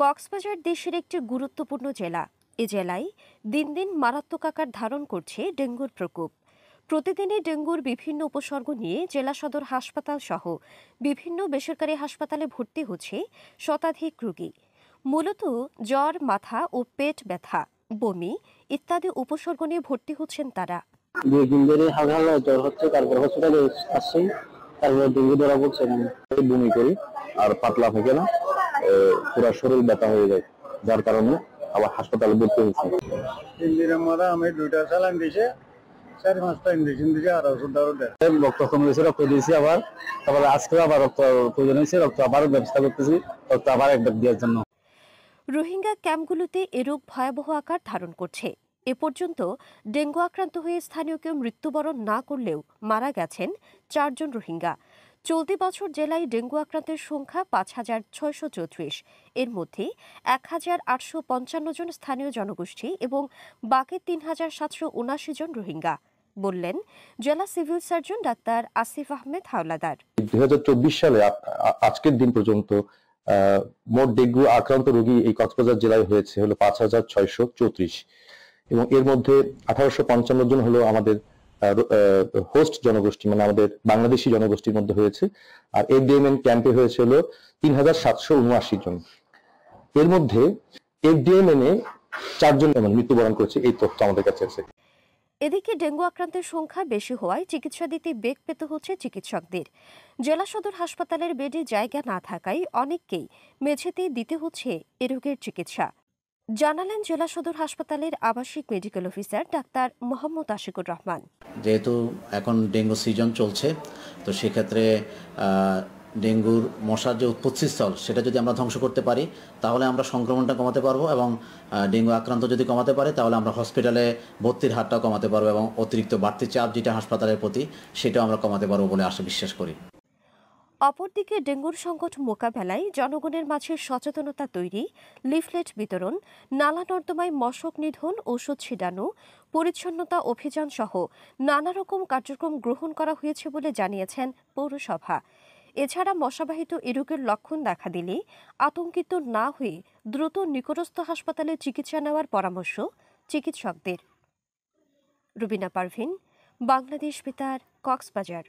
কক্সবাজার দেশের একটি গুরুত্বপূর্ণ জেলা। এ জেলায় দিন দিন মারাত্মক আকার ধারণ করছে ডেঙ্গুর প্রকোপ। প্রতিদিনই ডেঙ্গুর বিভিন্ন উপসর্গ নিয়ে জেলা সদর হাসপাতাল সহ বিভিন্ন বেসরকারি হাসপাতালে ভর্তি হচ্ছে শতাধিক রোগী। মূলত জ্বর, মাথা ও পেট ব্যথা, বমি ইত্যাদি উপসর্গ নিয়ে ভর্তি হচ্ছেন তারা। দুই দিন ধরে হালকা জ্বর হচ্ছে, তারপর হসপিটালে আসছি, তারপর ডেঙ্গু ধরা পড়ছে। বমি করি আর পাতলা থাকে না, পুরো শরীর ব্যথা হয়ে যায়, যার কারণে আবার হাসপাতালে ভর্তি হয়েছি। 3 দিনের মধ্যে আমি 2টা স্যালাইন দিয়েছে, 4-5টা ইঞ্জেকশন দিয়েছে আর ওষুধ দেয়। রক্ত কমে গেছে, রক্ত দিয়েছি আবার, তারপরে আজকে আবার রক্ত প্রয়োজন হয়েছে, রক্ত আবার ব্যবস্থা করতেছি, রক্ত আবার একবার দেওয়ার জন্য। রোহিঙ্গা ক্যাম্পগুলোতে এ রোগ ভয়াবহ আকার ধারণ করছে। এ পর্যন্ত ডেঙ্গু আক্রান্ত হয়ে স্থানীয় কেউ মৃত্যুবরণ না করলেও মারা গেছেন 4 জন রোহিঙ্গা। চলতি বছর জেলায় ডেঙ্গু আক্রান্তের সংখ্যা 5,634। এর মধ্যে 1,855 জন স্থানীয় জনগোষ্ঠী এবং বাকি 3,779 জন রোহিঙ্গা, বললেন জেলা civil surgeon doctor Asif Ahmed Howlader. 2024 সালে আজকের দিন পর্যন্ত মোট ডেঙ্গু আক্রান্ত রোগী এই কক্সবাজার জেলায় হয়েছে হলো 5,634 এবং এর মধ্যে 1,855 জন হলো আমাদের হোস্ট জনগোষ্ঠী, মানে আমাদের বাংলাদেশি জনগোষ্ঠীর মধ্যে হয়েছে। আর এফডিএমএন ক্যাম্পে হয়েছে হলো 3,779 জন। এর মধ্যে এফডিএমএন এ 4 জন মৃত্যুবরণ করেছে, এই তথ্য আমাদের কাছে আছে। এদিকে ডেঙ্গু আক্রান্তের সংখ্যা বেশি হওয়ায় চিকিৎসা দিতে বেগ পেতে হচ্ছে চিকিৎসকদের। জেলা সদর হাসপাতালের বেডে জায়গা না থাকায় অনেককেই মেঝেতেই দিতে হচ্ছে এ রোগের চিকিৎসা, জানালেন জেলা সদর হাসপাতালের আবাসিক medical officer doctor Mohammad Ashikur Rahman. যেহেতু এখন ডেঙ্গু সিজন চলছে, তো সেক্ষেত্রে ডেঙ্গুর মশার যে উৎপত্তিস্থল সেটা যদি আমরা ধ্বংস করতে পারি তাহলে আমরা সংক্রমণটা কমাতে পারবো, এবং ডেঙ্গু আক্রান্ত যদি কমাতে পারে তাহলে আমরা হসপিটালে ভর্তির হারটাও কমাতে পারবো, এবং অতিরিক্ত বাড়তি চাপ যেটা হাসপাতালের প্রতি সেটাও আমরা কমাতে পারবো বলে বিশ্বাস করি। অপরদিকে ডেঙ্গুর সংকট মোকাবেলায় জনগণের মাঝে সচেতনতা তৈরি, লিফলেট বিতরণ, নালা নর্দমায় মশক নিধন, ওষুধ ছিটানো, পরিচ্ছন্নতা অভিযান সহ নানা রকম কার্যক্রম গ্রহণ করা হয়েছে বলে জানিয়েছেন পৌরসভা। এছাড়া মশাবাহিত এ রোগের লক্ষণ দেখা দিলে আতঙ্কিত না হয়ে দ্রুত নিকটস্থ হাসপাতালে চিকিৎসা নেওয়ার পরামর্শ চিকিৎসকদের। রুবিনা পারভিন, বাংলাদেশ বেতার, কক্সবাজার।